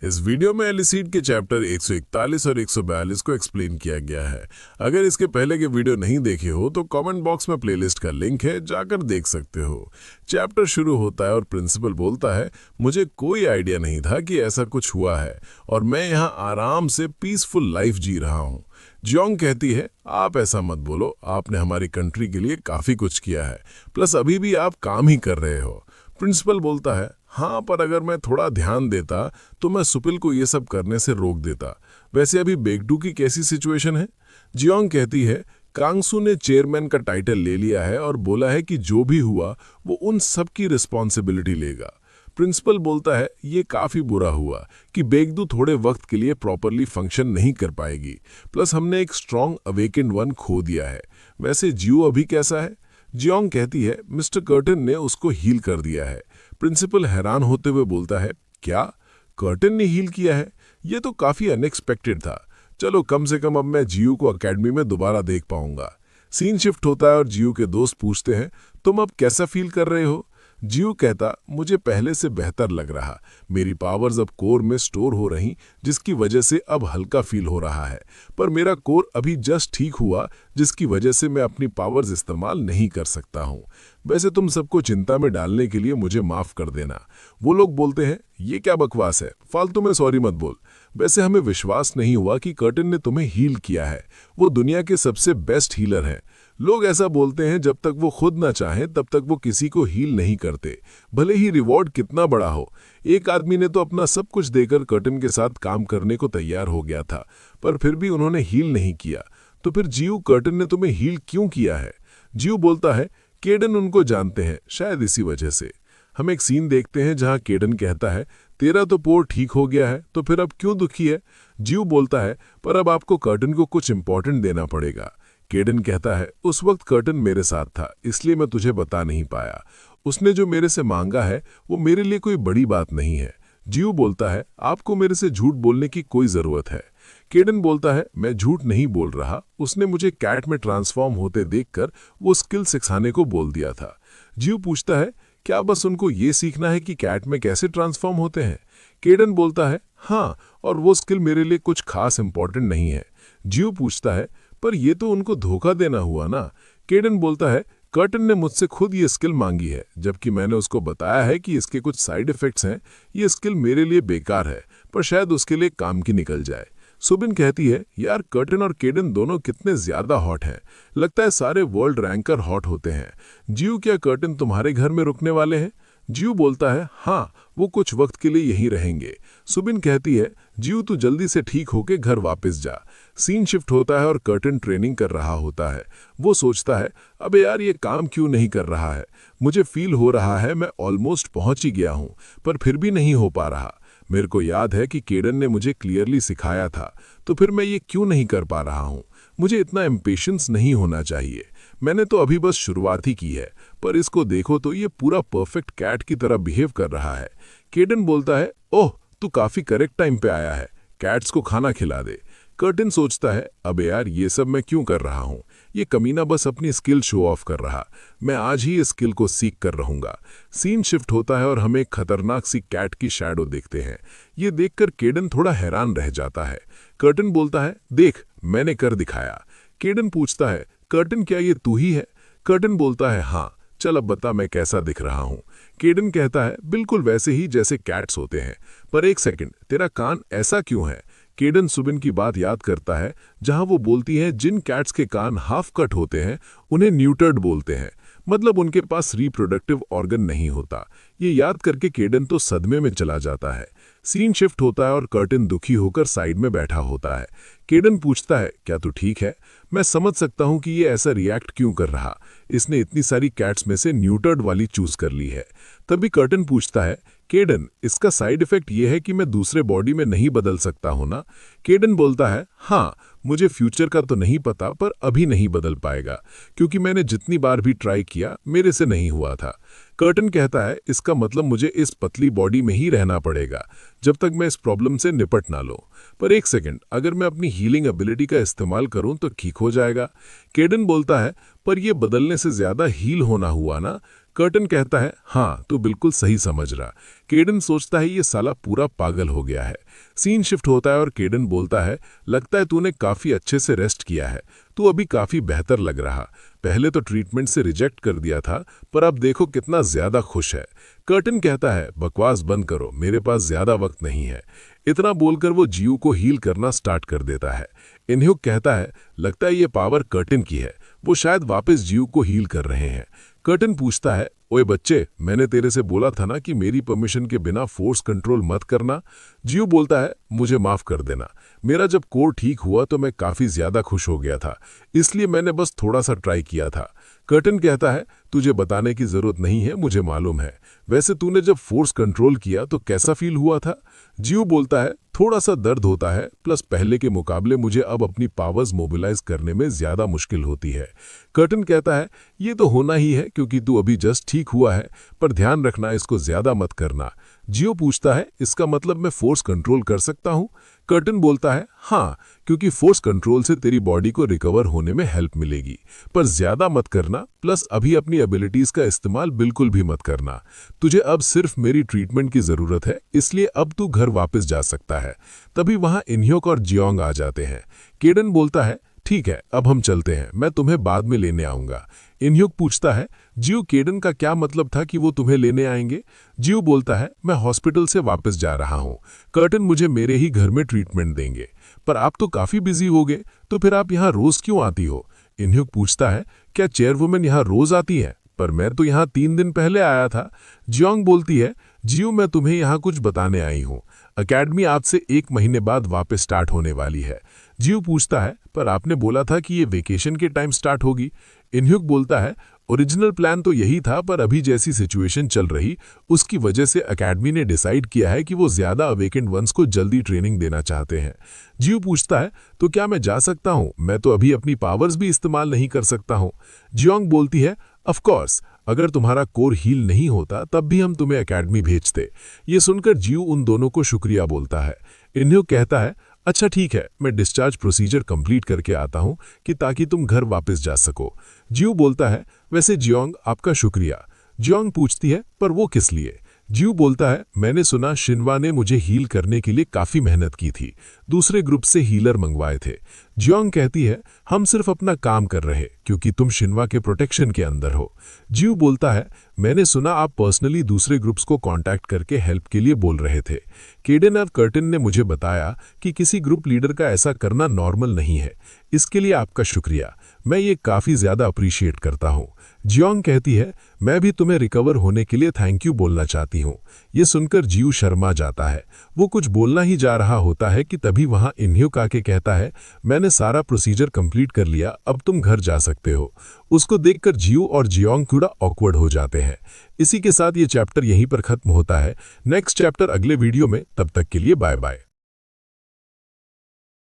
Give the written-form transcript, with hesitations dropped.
इस वीडियो में एलिसीड के चैप्टर 141 और 142 को एक्सप्लेन किया गया है। अगर इसके पहले के वीडियो नहीं देखे हो तो कमेंट बॉक्स में प्लेलिस्ट का लिंक है, जाकर देख सकते हो। चैप्टर शुरू होता है और प्रिंसिपल बोलता है, मुझे कोई आइडिया नहीं था कि ऐसा कुछ हुआ है और मैं यहाँ आराम से पीसफुल लाइफ जी रहा हूँ। जियोंग कहती है, आप ऐसा मत बोलो, आपने हमारी कंट्री के लिए काफ़ी कुछ किया है, प्लस अभी भी आप काम ही कर रहे हो। प्रिंसिपल बोलता है, हाँ, पर अगर मैं थोड़ा ध्यान देता तो मैं सुपिल को ये सब करने से रोक देता। वैसे अभी बेगडू की कैसी सिचुएशन है? जियोंग कहती है, कांगसू ने चेयरमैन का टाइटल ले लिया है और बोला है कि जो भी हुआ वो उन सब की रिस्पॉन्सिबिलिटी लेगा। प्रिंसिपल बोलता है, ये काफ़ी बुरा हुआ कि बेगडू थोड़े वक्त के लिए प्रॉपरली फंक्शन नहीं कर पाएगी, प्लस हमने एक स्ट्रॉन्ग अवेकेंड वन खो दिया है। वैसे जियो अभी कैसा है? जियोंग कहती है, मिस्टर कर्टन ने उसको हील कर दिया है। प्रिंसिपल हैरान होते हुए बोलता है, क्या कर्टन ने हील किया है? ये तो काफ़ी अनएक्सपेक्टेड था। चलो, कम से कम अब मैं जियो को अकेडमी में दोबारा देख पाऊंगा। सीन शिफ्ट होता है और जियो के दोस्त पूछते हैं, तुम अब कैसा फील कर रहे हो? जियो कहता, मुझे पहले से बेहतर लग रहा। मेरी पावर्स अब कोर में स्टोर हो रही, जिसकी वजह से अब हल्का फील हो रहा है। पर मेरा कोर अभी जस्ट ठीक हुआ, जिसकी वजह से मैं अपनी पावर्स इस्तेमाल नहीं कर सकता हूँ। वैसे तुम सबको चिंता में डालने के लिए मुझे माफ़ कर देना। वो लोग बोलते हैं, ये क्या बकवास है, फालतू में सॉरी मत बोल। वैसे हमें विश्वास नहीं हुआ कि कर्टन ने तुम्हें हील किया है। वो दुनिया के सबसे बेस्ट हीलर हैं। लोग ऐसा बोलते हैं, जब तक वो खुद ना चाहें तब तक वो किसी को हील नहीं करते, भले ही रिवॉर्ड कितना बड़ा हो। एक आदमी ने तो अपना सब कुछ देकर कर्टन के साथ काम करने को तैयार हो गया था, पर फिर भी उन्होंने हील नहीं किया। तो फिर जियो, कर्टन ने तुम्हें हील क्यों किया है? जियो बोलता है, केडन उनको जानते हैं, शायद इसी वजह से। हम एक सीन देखते हैं जहां केडन कहता है, तेरा तो पोर ठीक हो गया है, तो फिर अब क्यों दुखी है? जियो बोलता है, पर अब आपको कर्टन को कुछ इंपॉर्टेंट देना पड़ेगा। केडन कहता है, उस वक्त कर्टन मेरे साथ था, इसलिए मैं तुझे बता नहीं पाया। उसने जो मेरे से मांगा है वो मेरे लिए कोई बड़ी बात नहीं है। जियो बोलता है, आपको मेरे से झूठ बोलने की कोई जरूरत है। केडन बोलता है, मैं झूठ नहीं बोल रहा, उसने मुझे कैट में ट्रांसफॉर्म होते देखकर वो स्किल सिखाने को बोल दिया था। जियो पूछता है, क्या बस उनको ये सीखना है कि कैट में कैसे ट्रांसफॉर्म होते हैं? केडन बोलता है, हाँ, और वो स्किल मेरे लिए कुछ खास इंपॉर्टेंट नहीं है। जियो पूछता है, पर ये तो उनको धोखा देना हुआ ना? केडन बोलता है, कर्टन ने मुझसे खुद ये स्किल मांगी है, जबकि मैंने उसको बताया है कि इसके कुछ साइड इफेक्ट्स हैं। ये स्किल मेरे लिए बेकार है, पर शायद उसके लिए काम की निकल जाए। सुबिन कहती है, यार, कर्टन और केडन दोनों कितने ज्यादा हॉट हैं। लगता है सारे वर्ल्ड रैंकर हॉट होते हैं। जियो, क्या कर्टन तुम्हारे घर में रुकने वाले हैं? जियो बोलता है, हाँ, वो कुछ वक्त के लिए यहीं रहेंगे। सुबिन कहती है, जियो, तू जल्दी से ठीक होके घर वापस जा। सीन शिफ्ट होता है और कर्टन ट्रेनिंग कर रहा होता है। वो सोचता है, अबे यार, ये काम क्यों नहीं कर रहा है? मुझे फील हो रहा है मैं ऑलमोस्ट पहुंच ही गया हूँ, पर फिर भी नहीं हो पा रहा। मेरे को याद है कि केडन ने मुझे क्लियरली सिखाया था, तो फिर मैं ये क्यों नहीं कर पा रहा हूँ? मुझे इतना इम्पेशेंस नहीं होना चाहिए। मैंने तो अभी बस शुरुआत ही की है, पर इसको देखो तो ये पूरा परफेक्ट कैट की तरह बिहेव कर रहा है। केडन बोलता है, ओह, तू काफी करेक्ट टाइम पे आया है, कैट्स को खाना खिला दे। कर्टन सोचता है, अबे यार, ये सब मैं क्यों कर रहा हूँ? ये कमीना बस अपनी स्किल शो ऑफ कर रहा। मैं आज ही इस स्किल को सीख कर रहूंगा। सीन शिफ्ट होता है और हम एक खतरनाक सी कैट की शैडो देखते हैं। ये देखकर केडन थोड़ा हैरान रह जाता है। कर्टन बोलता है, देख, मैंने कर दिखाया। केडन पूछता है, कर्टन, क्या ये तू ही है? कर्टन बोलता है, हाँ, चल अब बता मैं कैसा दिख रहा हूँ। केडन कहता है, बिल्कुल वैसे ही जैसे कैट्स होते हैं। पर एक सेकंड, तेरा कान ऐसा क्यों है? केडन सुबिन की बात याद करता है, जहां वो बोलती है, जिन कैट्स के कान हाफ कट होते हैं उन्हें न्यूटर्ड बोलते हैं, मतलब उनके पास रिप्रोडक्टिव ऑर्गन नहीं होता। ये याद करके केडन तो सदमे में चला जाता है। सीन शिफ्ट होता है और कर्टन दुखी होकर साइड में बैठा होता है। केडन पूछता है, क्या तू ठीक है? मैं समझ सकता हूं कि ये ऐसा रिएक्ट क्यों कर रहा। इसने इतनी सारी कैट्स में से न्यूटर्ड वाली चूज कर ली है। तभी कर्टन पूछता है, केडन, इसका साइड इफेक्ट ये है कि मैं दूसरे बॉडी में नहीं बदल सकता हूं ना? केडन बोलता है, हाँ, मुझे फ्यूचर का तो नहीं पता, पर अभी नहीं बदल पाएगा, क्योंकि मैंने जितनी बार भी ट्राई किया मेरे से नहीं हुआ था। कर्टन कहता है, इसका मतलब मुझे इस पतली बॉडी में ही रहना पड़ेगा जब तक मैं इस प्रॉब्लम से निपट ना लूं। पर एक सेकंड, अगर मैं अपनी हीलिंग एबिलिटी का इस्तेमाल करूं तो ठीक हो जाएगा। केडन बोलता है, पर यह बदलने से ज्यादा हील होना हुआ ना? कर्टन कहता है, हाँ तू बिल्कुल सही समझ रहा। केडन सोचता है ये साला पूरा पागल हो गया है। सीन शिफ्ट होता है और केडन बोलता है, लगता है तूने काफी अच्छे से रेस्ट किया है, तू अभी काफी बेहतर लग रहा। पहले तो ट्रीटमेंट से रिजेक्ट कर दिया था, पर अब देखो कितना ज्यादा खुश है। कर्टन कहता है, बकवास बंद करो, मेरे पास ज्यादा वक्त नहीं है। इतना बोलकर वो जियो को हील करना स्टार्ट कर देता है। इनह्युक कहता है, लगता है ये पावर कर्टन की है, वो शायद वापस जियो को हील कर रहे हैं। कर्टन पूछता है, ओए बच्चे, मैंने तेरे से बोला था ना कि मेरी परमिशन के बिना फोर्स कंट्रोल मत करना। जियो बोलता है, मुझे माफ कर देना, मेरा जब कोर ठीक हुआ तो मैं काफी ज्यादा खुश हो गया था, इसलिए मैंने बस थोड़ा सा ट्राई किया था। कर्टन कहता है, तुझे बताने की जरूरत नहीं है, मुझे मालूम है। वैसे तूने जब फोर्स कंट्रोल किया तो कैसा फील हुआ था? जियो बोलता है, थोड़ा सा दर्द होता है, प्लस पहले के मुकाबले मुझे अब अपनी पावर्स मोबिलाइज करने में ज्यादा मुश्किल होती है। कर्टन कहता है, ये तो होना ही है क्योंकि तू अभी जस्ट ठीक हुआ है, पर ध्यान रखना इसको ज्यादा मत करना। जियो पूछता है, इसका मतलब मैं फोर्स कंट्रोल कर सकता हूँ? कर्टन बोलता है, हाँ, क्योंकि फोर्स कंट्रोल से तेरी बॉडी को रिकवर होने में हेल्प मिलेगी, पर ज्यादा मत करना, प्लस अभी अपनी एबिलिटीज का इस्तेमाल बिल्कुल भी मत करना। तुझे अब सिर्फ मेरी ट्रीटमेंट की जरूरत है, इसलिए अब तू घर वापस जा सकता है। तभी वहां इनह्युक और जियोंग आ जाते हैं। केडन बोलता है, ठीक है, अब हम चलते हैं, मैं तुम्हें बाद में लेने आऊंगा। इनह्युक पूछता है, जियो, केडन का क्या मतलब था कि वो तुम्हें लेने आएंगे? जियो बोलता है, मैं हॉस्पिटल से वापस जा रहा हूँ, कर्टन मुझे मेरे ही घर में ट्रीटमेंट देंगे। पर आप तो काफी बिजी हो गए, तो फिर आप यहाँ रोज क्यों आती हो? इनह्युक पूछता है, क्या चेयरवुमन यहाँ रोज आती है? पर मैं तो यहाँ 3 दिन पहले आया था। जियोंग बोलती है, जियो, मैं तुम्हें यहाँ कुछ बताने आई हूँ। अकेडमी आज से 1 महीने बाद वापस स्टार्ट होने वाली है। जियो पूछता है, पर आपने बोला था कि ये वेकेशन के टाइम स्टार्ट होगी। इनह्युक बोलता है, ओरिजिनल प्लान तो यही था, पर अभी जैसी सिचुएशन चल रही उसकी वजह से अकेडमी ने डिसाइड किया है कि वो ज्यादा अवेकेंड वंस को जल्दी ट्रेनिंग देना चाहते हैं। जियो पूछता है, तो क्या मैं जा सकता हूँ? मैं तो अभी अपनी पावर्स भी इस्तेमाल नहीं कर सकता हूँ। जियोंग बोलती है, ऑफ कोर्स, अगर तुम्हारा कोर हील नहीं होता तब भी हम तुम्हें एकेडमी भेजते। ये सुनकर जियो उन दोनों को शुक्रिया बोलता है। इनह्युक कहता है, अच्छा ठीक है, मैं डिस्चार्ज प्रोसीजर कंप्लीट करके आता हूं कि ताकि तुम घर वापस जा सको। जियो बोलता है, वैसे जियोंग, आपका शुक्रिया। जियोंग पूछती है, पर वो किस लिए? जियो बोलता है, मैंने सुना शिनवा ने मुझे हील करने के लिए काफी मेहनत की थी, दूसरे ग्रुप से हीलर मंगवाए थे। जियोंग कहती है, हम सिर्फ अपना काम कर रहे क्योंकि तुम शिनवा के प्रोटेक्शन के अंदर हो। जियो बोलता है, मैंने सुना आप पर्सनली दूसरे ग्रुप्स को कांटेक्ट करके हेल्प के लिए बोल रहे थे। केडन और कर्टन ने मुझे बताया कि किसी ग्रुप लीडर का ऐसा करना नॉर्मल नहीं है, इसके लिए आपका शुक्रिया, मैं ये काफी ज्यादा अप्रिशिएट करता हूँ। जियोंग कहती है, मैं भी तुम्हें रिकवर होने के लिए थैंक यू बोलना चाहती हूँ। ये सुनकर जियो शर्मा जाता है। वो कुछ बोलना ही जा रहा होता है कि तभी वहां इनह्युक आके कहता है, मैंने सारा प्रोसीजर कंप्लीट कर लिया, अब तुम घर जा सकते हो। उसको देखकर जियो और जियोंग थोड़ा ऑकवर्ड हो जाते हैं। इसी के साथ ये चैप्टर यहीं पर खत्म होता है। नेक्स्ट चैप्टर अगले वीडियो में, तब तक के लिए बाय बाय।